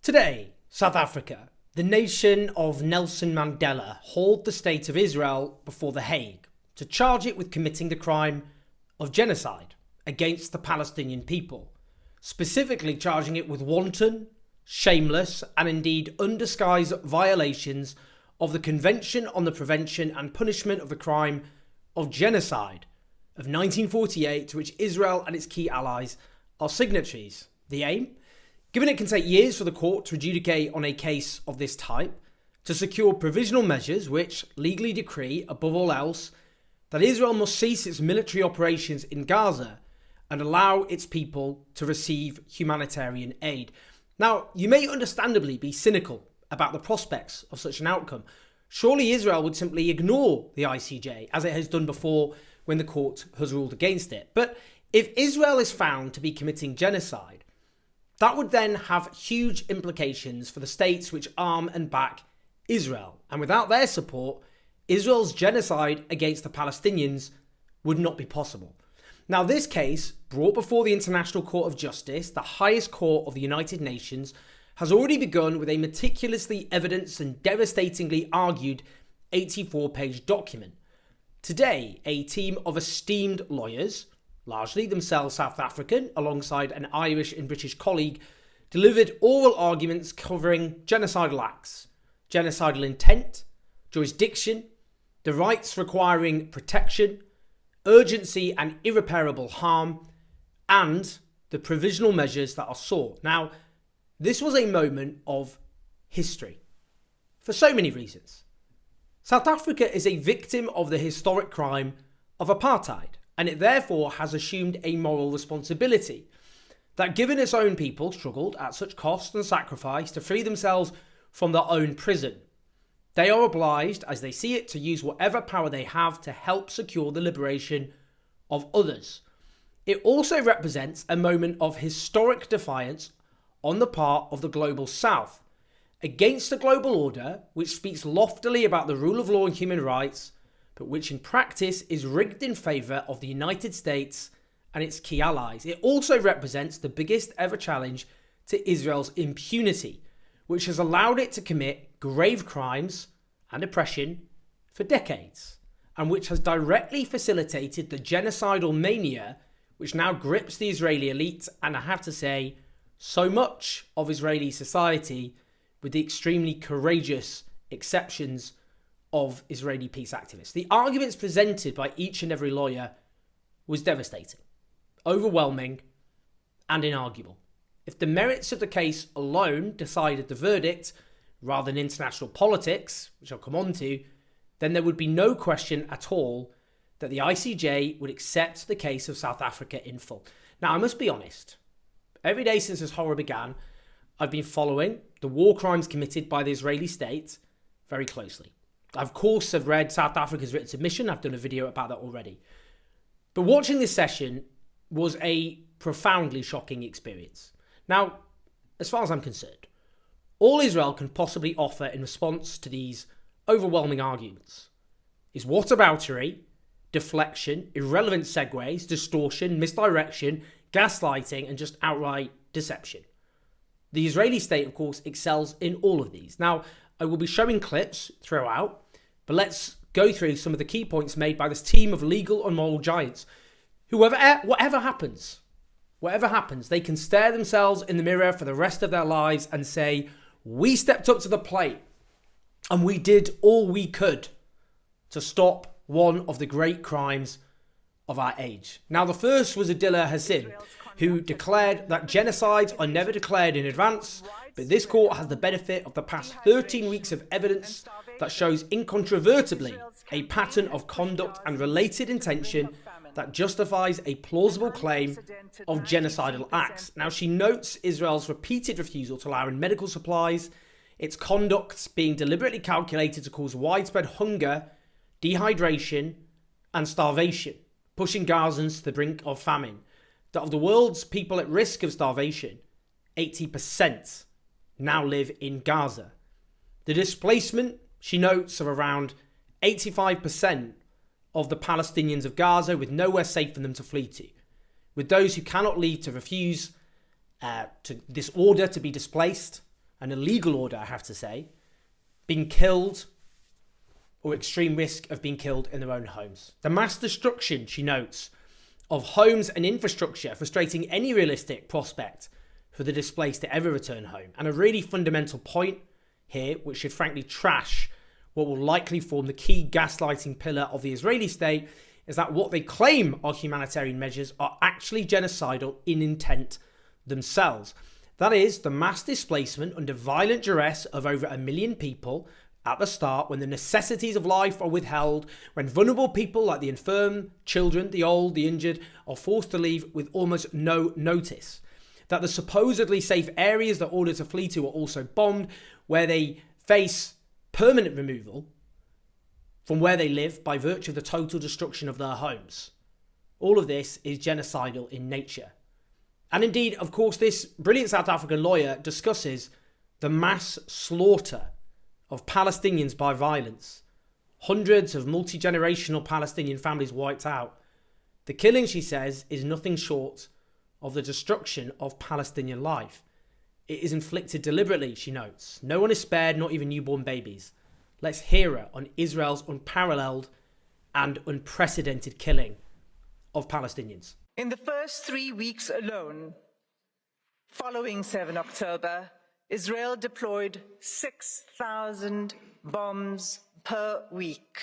Today, South Africa, the nation of Nelson Mandela, hauled the state of Israel before The Hague to charge it with committing the crime of genocide against the Palestinian people, specifically charging it with wanton, shameless, and indeed undisguised violations of the Convention on the Prevention and Punishment of the Crime of Genocide of 1948, to which Israel and its key allies are signatories. The aim? Given it can take years for the court to adjudicate on a case of this type, to secure provisional measures which legally decree, above all else, that Israel must cease its military operations in Gaza and allow its people to receive humanitarian aid. Now, you may understandably be cynical about the prospects of such an outcome. Surely Israel would simply ignore the ICJ, as it has done before when the court has ruled against it. But if Israel is found to be committing genocide, that would then have huge implications for the states which arm and back Israel. And without their support, Israel's genocide against the Palestinians would not be possible. Now, this case, brought before the International Court of Justice, the highest court of the United Nations, has already begun with a meticulously evidenced and devastatingly argued 84-page document. Today, a team of esteemed lawyers, largely themselves South African, alongside an Irish and British colleague, delivered oral arguments covering genocidal acts, genocidal intent, jurisdiction, the rights requiring protection, urgency and irreparable harm, and the provisional measures that are sought. Now, this was a moment of history for so many reasons. South Africa is a victim of the historic crime of apartheid, and it therefore has assumed a moral responsibility that, given its own people struggled at such cost and sacrifice to free themselves from their own prison, they are obliged, as they see it, to use whatever power they have to help secure the liberation of others. It also represents a moment of historic defiance on the part of the global South against the global order, which speaks loftily about the rule of law and human rights, but which in practice is rigged in favour of the United States and its key allies. It also represents the biggest ever challenge to Israel's impunity, which has allowed it to commit grave crimes and oppression for decades, and which has directly facilitated the genocidal mania which now grips the Israeli elite and, I have to say, so much of Israeli society, with the extremely courageous exceptions of Israeli peace activists. The arguments presented by each and every lawyer was devastating, overwhelming, and inarguable. If the merits of the case alone decided the verdict, rather than international politics, which I'll come on to, then there would be no question at all that the ICJ would accept the case of South Africa in full. Now, I must be honest. Every day since this horror began, I've been following the war crimes committed by the Israeli state very closely. I, of course, have read South Africa's written submission. I've done a video about that already. But watching this session was a profoundly shocking experience. Now, as far as I'm concerned, all Israel can possibly offer in response to these overwhelming arguments is whataboutery, deflection, irrelevant segues, distortion, misdirection, gaslighting, and just outright deception. The Israeli state, of course, excels in all of these. Now, I will be showing clips throughout, but let's go through some of the key points made by this team of legal and moral giants. Whatever happens, they can stare themselves in the mirror for the rest of their lives and say, we stepped up to the plate and we did all we could to stop one of the great crimes of our age. Now, the first was Adila Hassim, who declared that genocides are never declared in advance, but this court has the benefit of the past 13 weeks of evidence that shows incontrovertibly a pattern of conduct and related intention that justifies a plausible claim of genocidal acts. Now, she notes Israel's repeated refusal to allow in medical supplies, its conduct being deliberately calculated to cause widespread hunger, dehydration, and starvation, pushing Gazans to the brink of famine. That of the world's people at risk of starvation, 80% now live in Gaza. The displacement, she notes, of around 85% of the Palestinians of Gaza, with nowhere safe for them to flee to, with those who cannot leave to refuse to this order to be displaced, an illegal order, I have to say, being killed or extreme risk of being killed in their own homes. The mass destruction, she notes, of homes and infrastructure, frustrating any realistic prospect for the displaced to ever return home. And a really fundamental point here, which should frankly trash what will likely form the key gaslighting pillar of the Israeli state, is that what they claim are humanitarian measures are actually genocidal in intent themselves. That is, the mass displacement under violent duress of over 1 million people at the start, when the necessities of life are withheld, when vulnerable people like the infirm, children, the old, the injured are forced to leave with almost no notice. That the supposedly safe areas they're ordered to flee to are also bombed, where they face permanent removal from where they live by virtue of the total destruction of their homes. All of this is genocidal in nature. And indeed, of course, this brilliant South African lawyer discusses the mass slaughter of Palestinians by violence. Hundreds of multi-generational Palestinian families wiped out. The killing, she says, is nothing short of the destruction of Palestinian life. It is inflicted deliberately, she notes. No one is spared, not even newborn babies. Let's hear her on Israel's unparalleled and unprecedented killing of Palestinians. In the first 3 weeks alone, following 7 October, Israel deployed 6,000 bombs per week.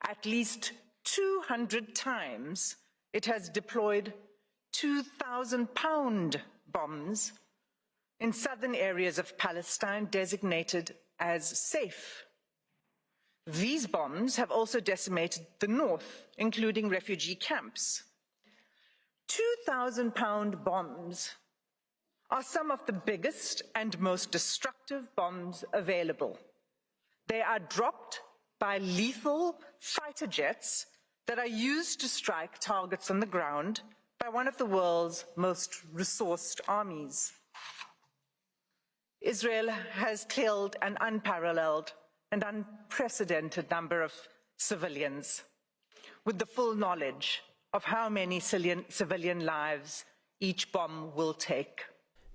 At least 200 times, it has deployed 2,000-pound bombs in southern areas of Palestine designated as safe. These bombs have also decimated the north, including refugee camps. 2,000-pound bombs are some of the biggest and most destructive bombs available. They are dropped by lethal fighter jets that are used to strike targets on the ground by one of the world's most resourced armies. Israel has killed an unparalleled and unprecedented number of civilians, with the full knowledge of how many civilian lives each bomb will take.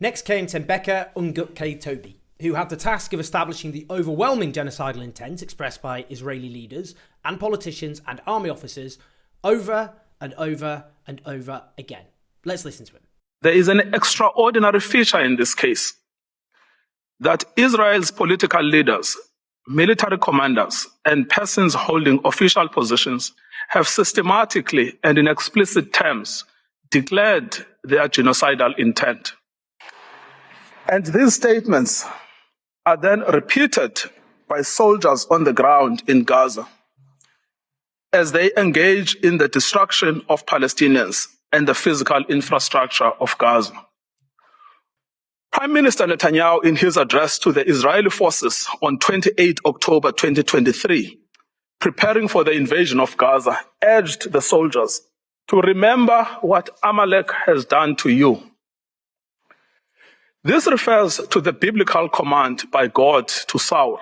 Next came Tembeka Ungutke-Tobi, who had the task of establishing the overwhelming genocidal intent expressed by Israeli leaders and politicians and army officers over and over and over again. Let's listen to him. There is an extraordinary feature in this case, that Israel's political leaders, military commanders, and persons holding official positions have systematically and in explicit terms declared their genocidal intent. And these statements are then repeated by soldiers on the ground in Gaza as they engage in the destruction of Palestinians and the physical infrastructure of Gaza. Prime Minister Netanyahu, in his address to the Israeli forces on 28 October 2023, preparing for the invasion of Gaza, urged the soldiers to remember what Amalek has done to you. This refers to the biblical command by God to Saul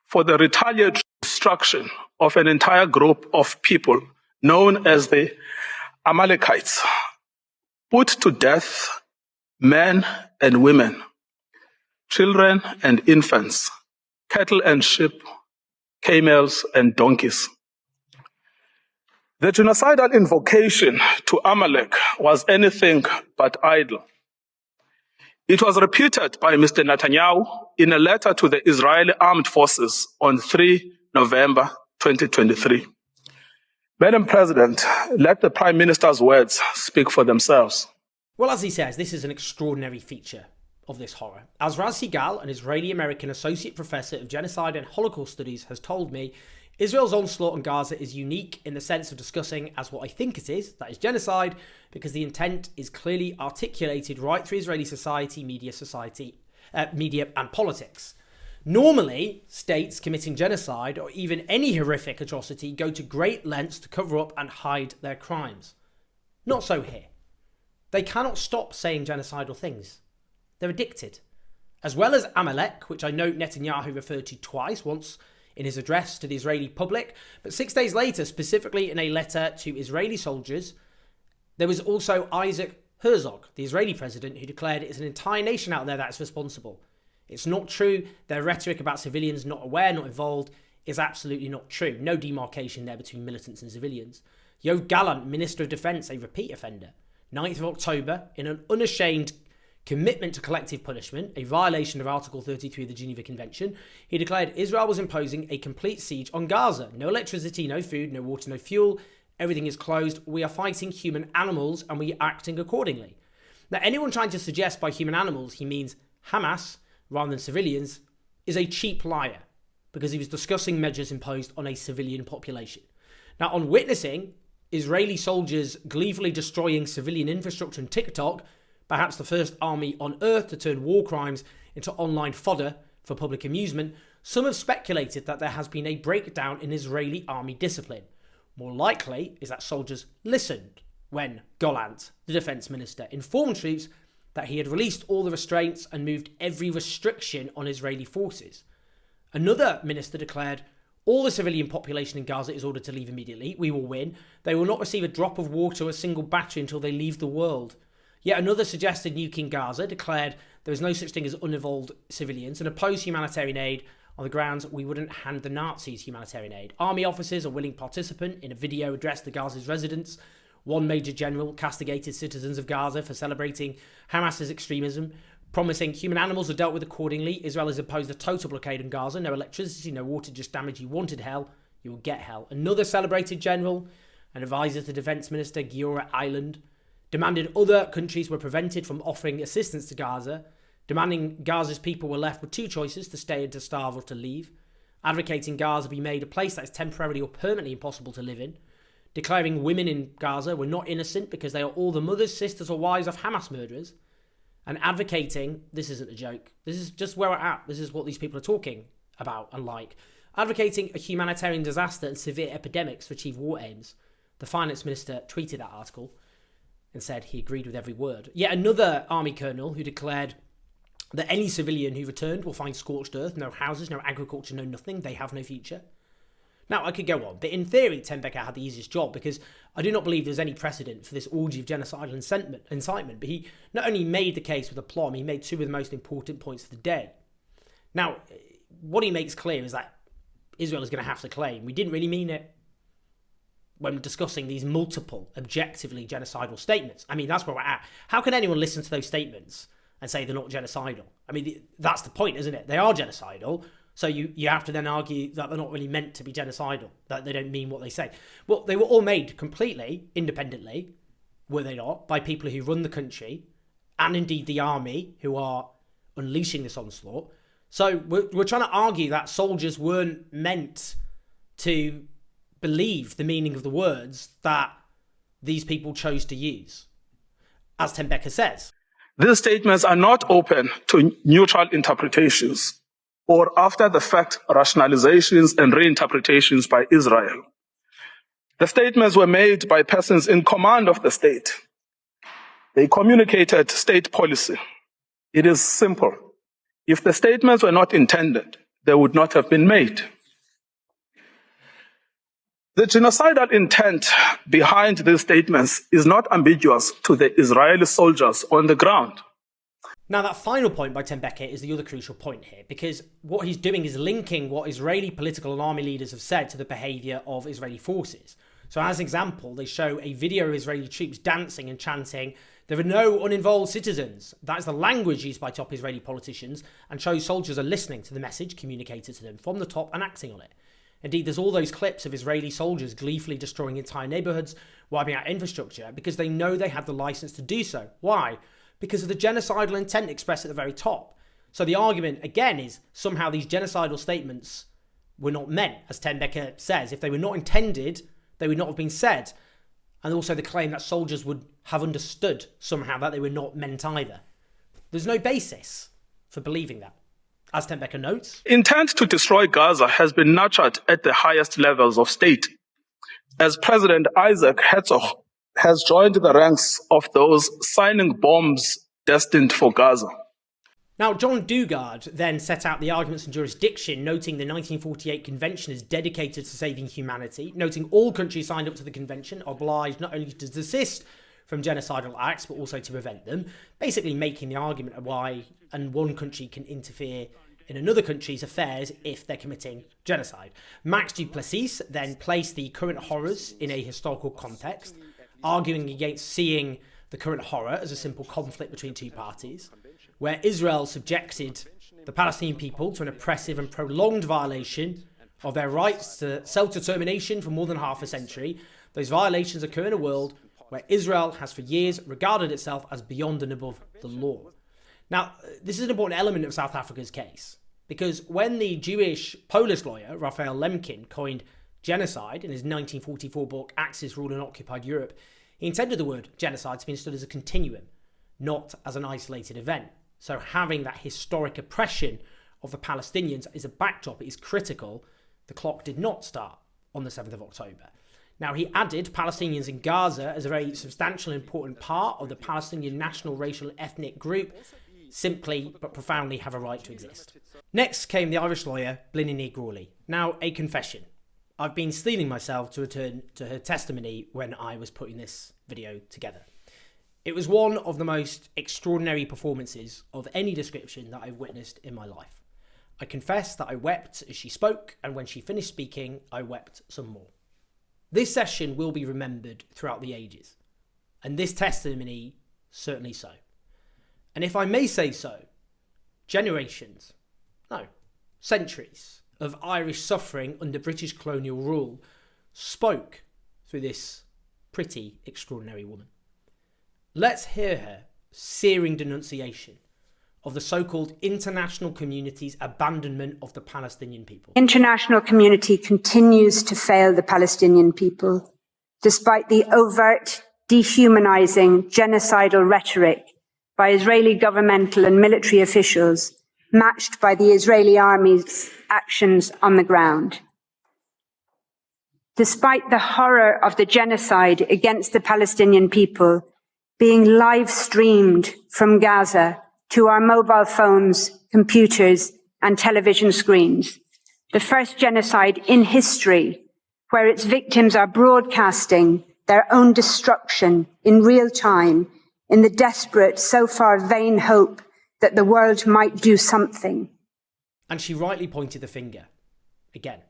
for the retaliatory destruction of an entire group of people known as the Amalekites, put to death men and women, children and infants, cattle and sheep, camels and donkeys. The genocidal invocation to Amalek was anything but idle. It was repeated by Mr. Netanyahu in a letter to the Israeli armed forces on 3 November 2023. Madam President, let the Prime Minister's words speak for themselves. Well, as he says, this is an extraordinary feature of this horror. As Raz Sigal, an Israeli-American associate professor of genocide and Holocaust studies, has told me, Israel's onslaught on Gaza is unique in the sense of discussing as what I think it is, that is genocide, because the intent is clearly articulated right through Israeli society, media and politics. Normally, states committing genocide or even any horrific atrocity go to great lengths to cover up and hide their crimes. Not so here. They cannot stop saying genocidal things. They're addicted. As well as Amalek, which I note Netanyahu referred to twice, once in his address to the Israeli public, but 6 days later, specifically in a letter to Israeli soldiers, there was also Isaac Herzog, the Israeli president, who declared it's an entire nation out there that's responsible. It's not true. Their rhetoric about civilians not aware, not involved, is absolutely not true. No demarcation there between militants and civilians. Yoav Gallant, Minister of Defence, a repeat offender. 9th of October, in an unashamed commitment to collective punishment, a violation of Article 33 of the Geneva Convention, he declared Israel was imposing a complete siege on Gaza. No electricity, no food, no water, no fuel. Everything is closed. We are fighting human animals and we are acting accordingly. Now, anyone trying to suggest by human animals he means Hamas rather than civilians is a cheap liar, because he was discussing measures imposed on a civilian population. Now, on witnessing Israeli soldiers gleefully destroying civilian infrastructure on TikTok, perhaps the first army on earth to turn war crimes into online fodder for public amusement, some have speculated that there has been a breakdown in Israeli army discipline. More likely is that soldiers listened when Gallant, the defence minister, informed troops that he had released all the restraints and moved every restriction on Israeli forces. Another minister declared, all the civilian population in Gaza is ordered to leave immediately. We will win. They will not receive a drop of water or a single battery until they leave the world. Yet another suggested nuking Gaza, declared there is no such thing as uninvolved civilians, and opposed humanitarian aid on the grounds we wouldn't hand the Nazis humanitarian aid. Army officers, a willing participant in a video addressed to Gaza's residents. One major general castigated citizens of Gaza for celebrating Hamas's extremism, promising human animals are dealt with accordingly. Israel has imposed a total blockade on Gaza. No electricity, no water, just damage. You wanted hell, you will get hell. Another celebrated general, an advisor to Defence Minister Giora Island, demanded other countries were prevented from offering assistance to Gaza, demanding Gaza's people were left with two choices, to stay and to starve or to leave, advocating Gaza be made a place that is temporarily or permanently impossible to live in, declaring women in Gaza were not innocent because they are all the mothers, sisters or wives of Hamas murderers, and advocating, this isn't a joke, this is just where we're at, this is what these people are talking about and like, advocating a humanitarian disaster and severe epidemics to achieve war aims. The finance minister tweeted that article and said he agreed with every word. Yet another army colonel who declared that any civilian who returned will find scorched earth, no houses, no agriculture, no nothing, they have no future. Now, I could go on, but in theory, Ten Becker had the easiest job, because I do not believe there's any precedent for this orgy of genocidal incitement, but he not only made the case with aplomb, he made two of the most important points of the day. Now, what he makes clear is that Israel is going to have to claim we didn't really mean it when discussing these multiple, objectively genocidal statements. I mean, that's where we're at. How can anyone listen to those statements and say they're not genocidal? I mean, that's the point, isn't it? They are genocidal. So you have to then argue that they're not really meant to be genocidal, that they don't mean what they say. Well, they were all made completely independently, were they not, by people who run the country, and indeed the army, who are unleashing this onslaught. So we're trying to argue that soldiers weren't meant to believe the meaning of the words that these people chose to use. As Ten Becker says, these statements are not open to neutral interpretations or after-the-fact rationalizations and reinterpretations by Israel. The statements were made by persons in command of the state. They communicated state policy. It is simple. If the statements were not intended, they would not have been made. The genocidal intent behind these statements is not ambiguous to the Israeli soldiers on the ground. Now, that final point by Ten Becker is the other crucial point here, because what he's doing is linking what Israeli political and army leaders have said to the behaviour of Israeli forces. So as an example, they show a video of Israeli troops dancing and chanting, "There are no uninvolved citizens." That is the language used by top Israeli politicians, and shows soldiers are listening to the message communicated to them from the top and acting on it. Indeed, there's all those clips of Israeli soldiers gleefully destroying entire neighbourhoods, wiping out infrastructure, because they know they have the licence to do so. Why? Because of the genocidal intent expressed at the very top. So the argument, again, is somehow these genocidal statements were not meant, as Ten Becker says. If they were not intended, they would not have been said. And also the claim that soldiers would have understood somehow that they were not meant either. There's no basis for believing that. As Ten Becker notes, intent to destroy Gaza has been nurtured at the highest levels of state, as President Isaac Herzog has joined the ranks of those signing bombs destined for Gaza. Now, John Dugard then set out the arguments and jurisdiction, noting the 1948 convention is dedicated to saving humanity, noting all countries signed up to the convention are obliged not only to desist from genocidal acts, but also to prevent them, basically making the argument of why one country can interfere in another country's affairs if they're committing genocide. Max du Plessis then placed the current horrors in a historical context, arguing against seeing the current horror as a simple conflict between two parties, where Israel subjected the Palestinian people to an oppressive and prolonged violation of their rights to self-determination for more than half a century. Those violations occur in a world where Israel has for years regarded itself as beyond and above the law. Now, this is an important element of South Africa's case, because when the Jewish Polish lawyer Raphael Lemkin coined genocide in his 1944 book Axis, Rule in Occupied Europe, he intended the word genocide to be understood as a continuum, not as an isolated event. So having that historic oppression of the Palestinians as a backdrop is critical. The clock did not start on the 7th of October. Now, he added Palestinians in Gaza as a very substantial and important part of the Palestinian national, racial, and ethnic group, simply but profoundly have a right to exist. Next came the Irish lawyer Blinny Crawley. Now, a confession. I've been steeling myself to return to her testimony when I was putting this video together. It was one of the most extraordinary performances of any description that I've witnessed in my life. I confess that I wept as she spoke, and when she finished speaking, I wept some more. This session will be remembered throughout the ages, and this testimony certainly so. And if I may say so, generations, no, centuries of Irish suffering under British colonial rule spoke through this pretty extraordinary woman. Let's hear her searing denunciation of the so-called international community's abandonment of the Palestinian people. International community continues to fail the Palestinian people, despite the overt, dehumanizing, genocidal rhetoric by Israeli governmental and military officials, matched by the Israeli army's actions on the ground. Despite the horror of the genocide against the Palestinian people being live streamed from Gaza to our mobile phones, computers, and television screens, the first genocide in history where its victims are broadcasting their own destruction in real time in the desperate, so far vain hope that the world might do something. And she rightly pointed the finger again.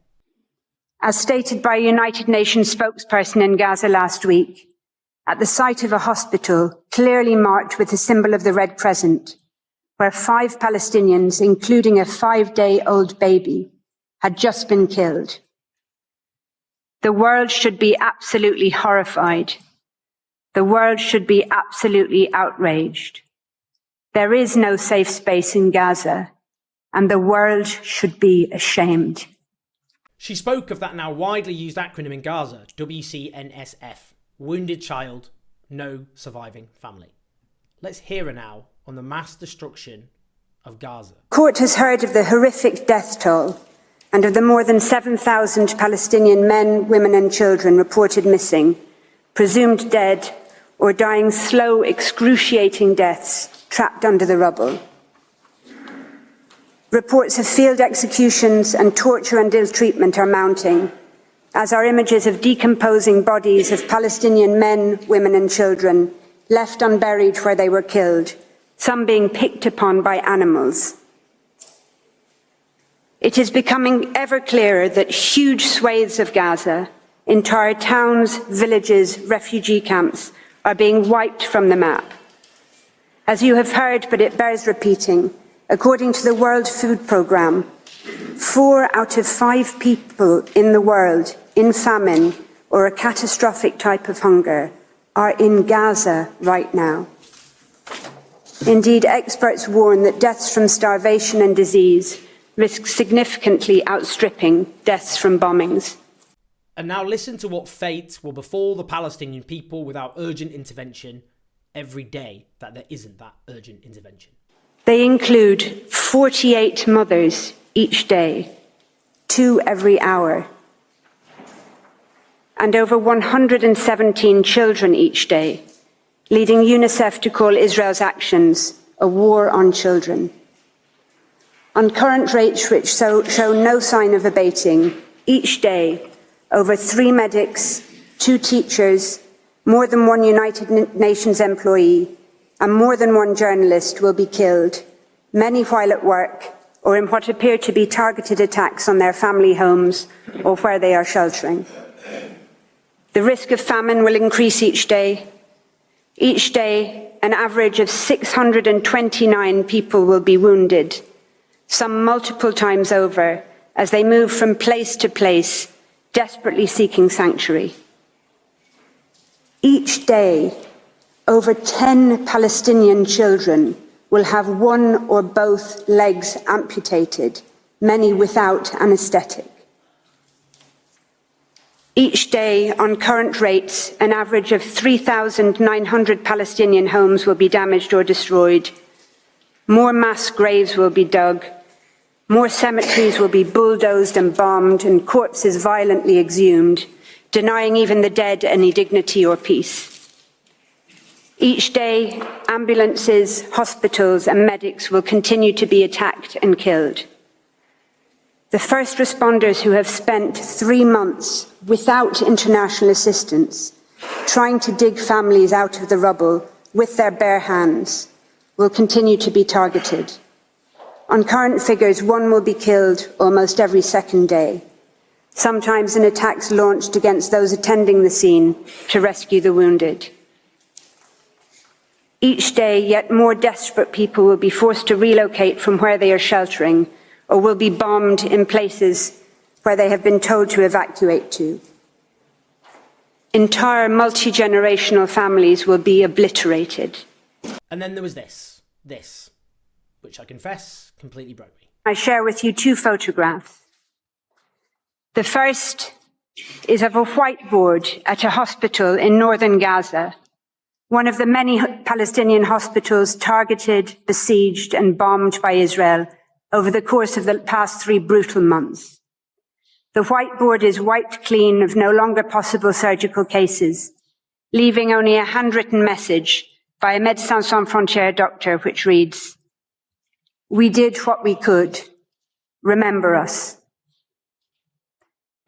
As stated by a United Nations spokesperson in Gaza last week, at the site of a hospital clearly marked with the symbol of the Red Crescent, where 5 Palestinians, including a 5-day-old baby, had just been killed. The world should be absolutely horrified. The world should be absolutely outraged. There is no safe space in Gaza, and the world should be ashamed. She spoke of that now widely used acronym in Gaza, WCNSF, Wounded Child, No Surviving Family. Let's hear her now on the mass destruction of Gaza. Court has heard of the horrific death toll and of the more than 7,000 Palestinian men, women and children reported missing, presumed dead, or dying slow, excruciating deaths trapped under the rubble. Reports of field executions and torture and ill treatment are mounting, as are images of decomposing bodies of Palestinian men, women and children left unburied where they were killed, some being picked upon by animals. It is becoming ever clearer that huge swathes of Gaza, entire towns, villages, refugee camps, are being wiped from the map. As you have heard, but it bears repeating, according to the World Food Programme, 4 out of 5 people in the world in famine or a catastrophic type of hunger are in Gaza right now. Indeed, experts warn that deaths from starvation and disease risk significantly outstripping deaths from bombings. And now listen to what fate will befall the Palestinian people without urgent intervention every day that there isn't that urgent intervention. They include 48 mothers each day, 2 every hour, and over 117 children each day, leading UNICEF to call Israel's actions a war on children. On current rates which show no sign of abating, each day over 3 medics, 2 teachers, more than one United Nations employee, and more than one journalist will be killed, many while at work or in what appear to be targeted attacks on their family homes or where they are sheltering. The risk of famine will increase each day. Each day, an average of 629 people will be wounded, some multiple times over, as they move from place to place, desperately seeking sanctuary. Each day, over 10 Palestinian children will have one or both legs amputated, many without anaesthetic. Each day, on current rates, an average of 3,900 Palestinian homes will be damaged or destroyed. More mass graves will be dug. More cemeteries will be bulldozed and bombed and corpses violently exhumed, denying even the dead any dignity or peace. Each day, ambulances, hospitals and medics will continue to be attacked and killed. The first responders who have spent 3 months without international assistance, trying to dig families out of the rubble with their bare hands, will continue to be targeted. On current figures, one will be killed almost every second day, sometimes in attacks launched against those attending the scene to rescue the wounded. Each day, yet more desperate people will be forced to relocate from where they are sheltering or will be bombed in places where they have been told to evacuate to. Entire multi-generational families will be obliterated. And then there was this, which I confess completely broke me. I share with you 2 photographs. The first is of a whiteboard at a hospital in northern Gaza, one of the many Palestinian hospitals targeted, besieged and bombed by Israel over the course of the past 3 brutal months. The whiteboard is wiped clean of no longer possible surgical cases, leaving only a handwritten message by a Médecins Sans Frontières doctor, which reads, "We did what we could. Remember us."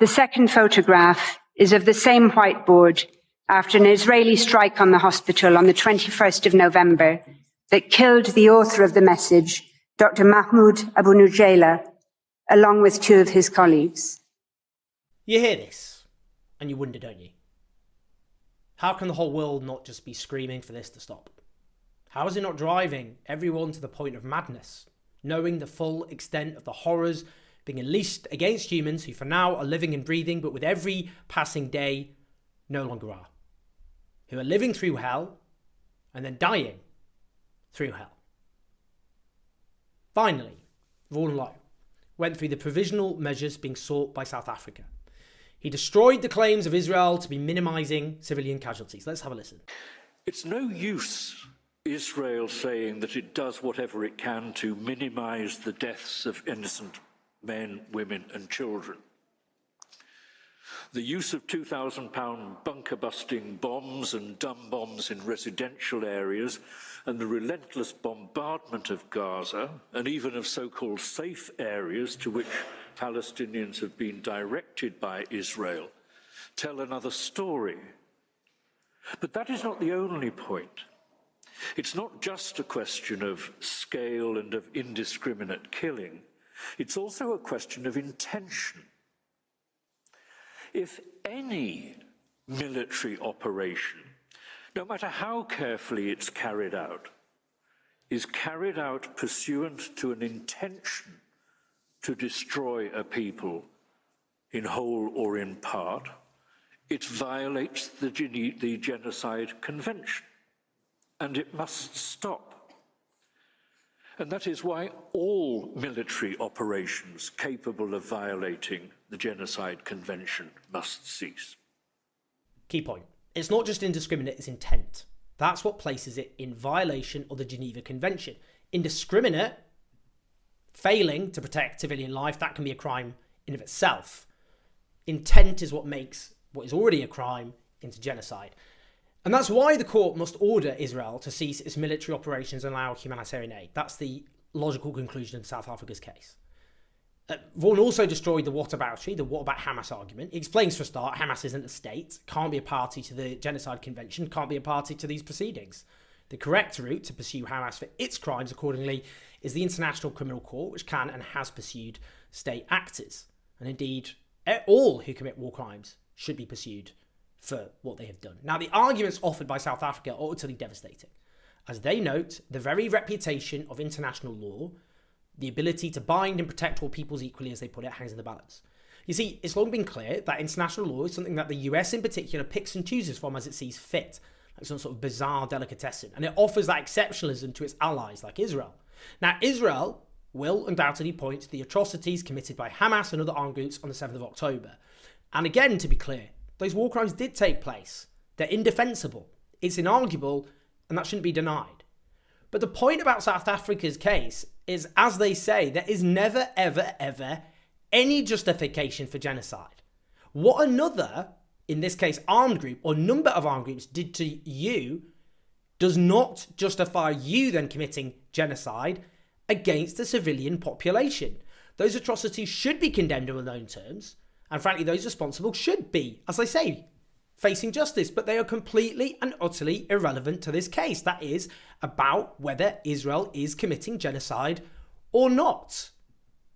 The second photograph is of the same whiteboard after an Israeli strike on the hospital on the 21st of November that killed the author of the message, Dr. Mahmoud Abu Nujayla, along with 2 of his colleagues. You hear this, and you wonder, don't you? How can the whole world not just be screaming for this to stop? How is it not driving everyone to the point of madness, knowing the full extent of the horrors being unleashed against humans who for now are living and breathing, but with every passing day no longer are, who are living through hell and then dying through hell? Finally, Vaughan Lowe went through the provisional measures being sought by South Africa. He destroyed the claims of Israel to be minimising civilian casualties. Let's have a listen. It's no use Israel saying that it does whatever it can to minimise the deaths of innocent men, women and children. The use of 2,000-pound bunker-busting bombs and dumb bombs in residential areas and the relentless bombardment of Gaza and even of so-called safe areas to which Palestinians have been directed by Israel tell another story. But that is not the only point. It's not just a question of scale and of indiscriminate killing. It's also a question of intention. If any military operation, no matter how carefully it's carried out, is carried out pursuant to an intention to destroy a people in whole or in part, it violates the Genocide Convention, and it must stop. And that is why all military operations capable of violating the Genocide Convention must cease. Key point. It's not just indiscriminate, it's intent. That's what places it in violation of the Geneva Convention. Indiscriminate, failing to protect civilian life, that can be a crime in of itself. Intent is what makes what is already a crime into genocide. And that's why the court must order Israel to cease its military operations and allow humanitarian aid. That's the logical conclusion of South Africa's case. Vaughan also destroyed the what about Hamas argument. He explains, for a start, Hamas isn't a state, can't be a party to the Genocide Convention, can't be a party to these proceedings. The correct route to pursue Hamas for its crimes, accordingly, is the International Criminal Court, which can and has pursued state actors. And indeed, all who commit war crimes should be pursued for what they have done. Now, the arguments offered by South Africa are utterly devastating. As they note, the very reputation of international law, the ability to bind and protect all peoples equally, as they put it, hangs in the balance. You see, it's long been clear that international law is something that the US in particular picks and chooses from as it sees fit, like some sort of bizarre delicatessen, and it offers that exceptionalism to its allies like Israel. Now, Israel will undoubtedly point to the atrocities committed by Hamas and other armed groups on the 7th of October. And again, to be clear, those war crimes did take place. They're indefensible. It's inarguable, and that shouldn't be denied. But the point about South Africa's case is, as they say, there is never, ever, ever any justification for genocide. What another, in this case, armed group or number of armed groups did to you does not justify you then committing genocide against the civilian population. Those atrocities should be condemned on their own terms, and frankly, those responsible should be, as I say, facing justice, but they are completely and utterly irrelevant to this case. That is about whether Israel is committing genocide or not.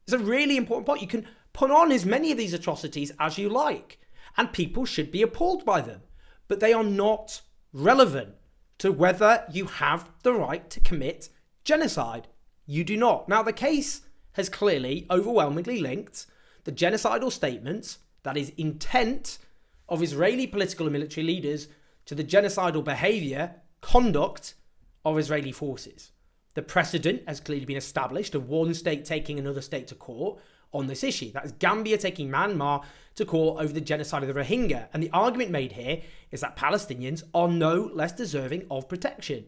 It's a really important point. You can put on as many of these atrocities as you like, and people should be appalled by them, but they are not relevant to whether you have the right to commit genocide. You do not. Now, the case has clearly, overwhelmingly linked the genocidal statements, that is, intent of Israeli political and military leaders, to the genocidal behaviour, conduct of Israeli forces. The precedent has clearly been established of one state taking another state to court on this issue. That is Gambia taking Myanmar to court over the genocide of the Rohingya. And the argument made here is that Palestinians are no less deserving of protection.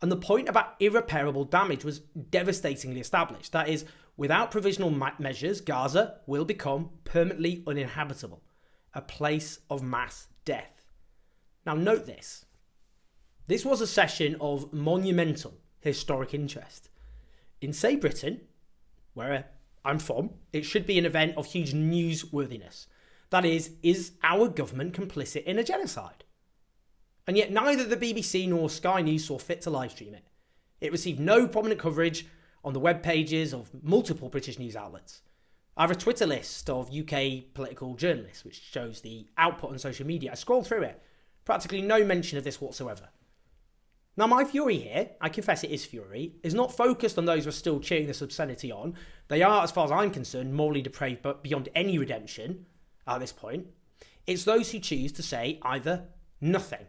And the point about irreparable damage was devastatingly established. That is, without provisional measures, Gaza will become permanently uninhabitable, a place of mass death. Now note this. This was a session of monumental historic interest. In, say, Britain, where I'm from, it should be an event of huge newsworthiness. That is our government complicit in a genocide? And yet neither the BBC nor Sky News saw fit to live stream it. It received no prominent coverage on the web pages of multiple British news outlets. I have a Twitter list of UK political journalists, which shows the output on social media. I scrolled through it. Practically no mention of this whatsoever. Now, my fury here, I confess it is fury, is not focused on those who are still cheering this obscenity on. They are, as far as I'm concerned, morally depraved, but beyond any redemption at this point. It's those who choose to say either nothing,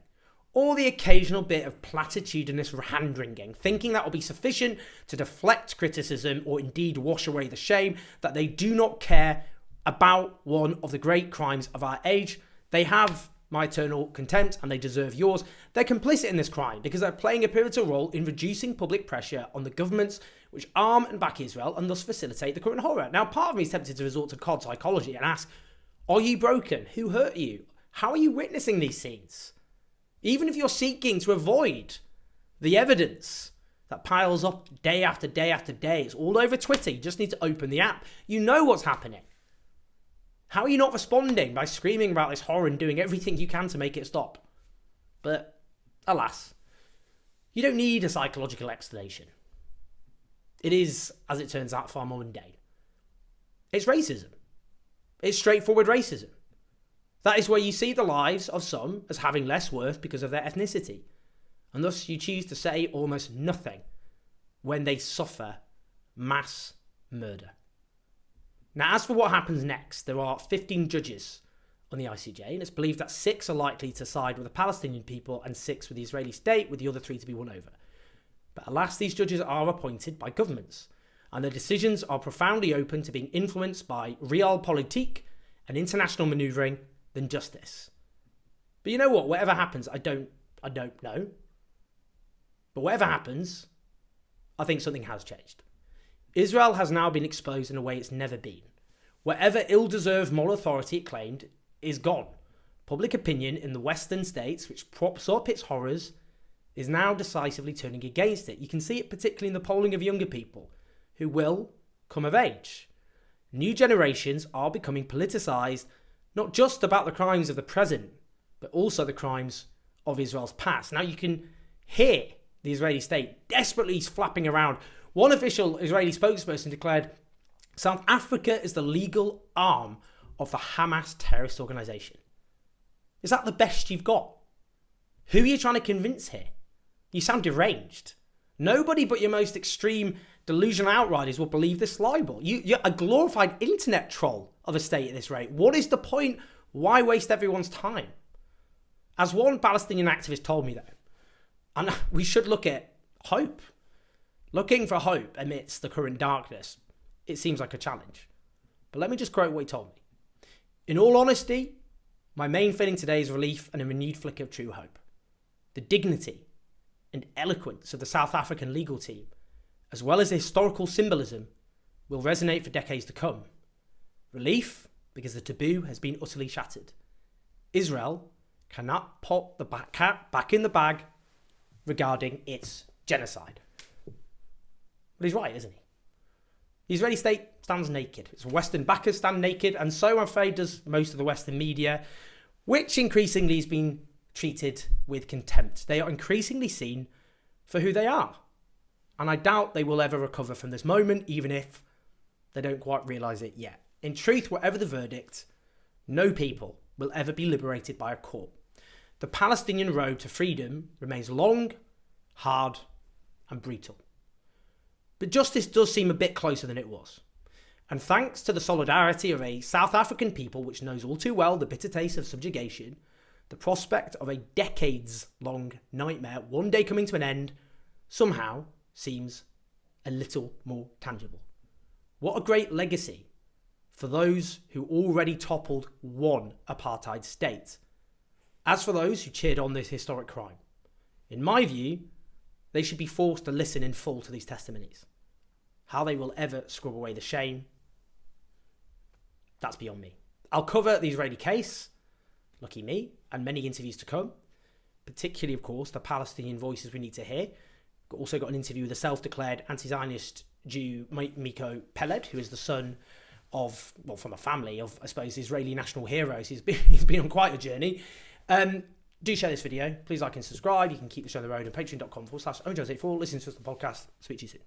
or the occasional bit of platitudinous hand-wringing, thinking that will be sufficient to deflect criticism or indeed wash away the shame that they do not care about one of the great crimes of our age. They have my eternal contempt and they deserve yours. They're complicit in this crime because they're playing a pivotal role in reducing public pressure on the governments which arm and back Israel and thus facilitate the current horror. Now, part of me is tempted to resort to COD psychology and ask, are you broken? Who hurt you? How are you witnessing these scenes? Even if you're seeking to avoid the evidence that piles up day after day after day, it's all over Twitter. You just need to open the app. You know what's happening. How are you not responding by screaming about this horror and doing everything you can to make it stop? But alas, you don't need a psychological explanation. It is, as it turns out, far more mundane. It's racism. It's straightforward racism. That is where you see the lives of some as having less worth because of their ethnicity. And thus you choose to say almost nothing when they suffer mass murder. Now, as for what happens next, there are 15 judges on the ICJ, and it's believed that 6 are likely to side with the Palestinian people and 6 with the Israeli state, with the other 3 to be won over. But alas, these judges are appointed by governments, and their decisions are profoundly open to being influenced by realpolitik and international manoeuvring than justice. But you know what? Whatever happens, I don't know. But whatever happens, I think something has changed. Israel has now been exposed in a way it's never been. Whatever ill-deserved moral authority it claimed is gone. Public opinion in the Western states, which props up its horrors, is now decisively turning against it. You can see it particularly in the polling of younger people who will come of age. New generations are becoming politicised, not just about the crimes of the present, but also the crimes of Israel's past. Now you can hear the Israeli state desperately flapping around. One official Israeli spokesperson declared South Africa is the legal arm of the Hamas terrorist organisation. Is that the best you've got? Who are you trying to convince here? You sound deranged. Nobody but your most extreme delusional outriders will believe this libel. You're a glorified internet troll of a state at this rate. What is the point? Why waste everyone's time? As one Palestinian activist told me, though, and we should look at hope. Looking for hope amidst the current darkness, it seems like a challenge. But let me just quote what he told me. In all honesty, my main feeling today is relief and a renewed flicker of true hope. The dignity and eloquence of the South African legal team, as well as the historical symbolism, will resonate for decades to come. Relief, because the taboo has been utterly shattered. Israel cannot put the cat back in the bag regarding its genocide. But he's right, isn't he? The Israeli state stands naked. Its Western backers stand naked, and so I'm afraid does most of the Western media, which increasingly has been treated with contempt. They are increasingly seen for who they are. And I doubt they will ever recover from this moment, even if they don't quite realise it yet. In truth, whatever the verdict, no people will ever be liberated by a court. The Palestinian road to freedom remains long, hard, and brutal. But justice does seem a bit closer than it was. And thanks to the solidarity of a South African people which knows all too well the bitter taste of subjugation, the prospect of a decades-long nightmare one day coming to an end somehow seems a little more tangible. What a great legacy for those who already toppled one apartheid state. As for those who cheered on this historic crime, in my view, they should be forced to listen in full to these testimonies. How they will ever scrub away the shame, that's beyond me. I'll cover the Israeli case, lucky me, and many interviews to come, particularly, of course, the Palestinian voices we need to hear. Also got an interview with a self-declared anti-Zionist Jew, Miko Peled, who is the son of, well, from a family of, I suppose, Israeli national heroes. He's been on quite a journey. Do share this video. Please like and subscribe. You can keep the show on the road at patreon.com/ownjones84. Listen to us on the podcast. Speak to you soon.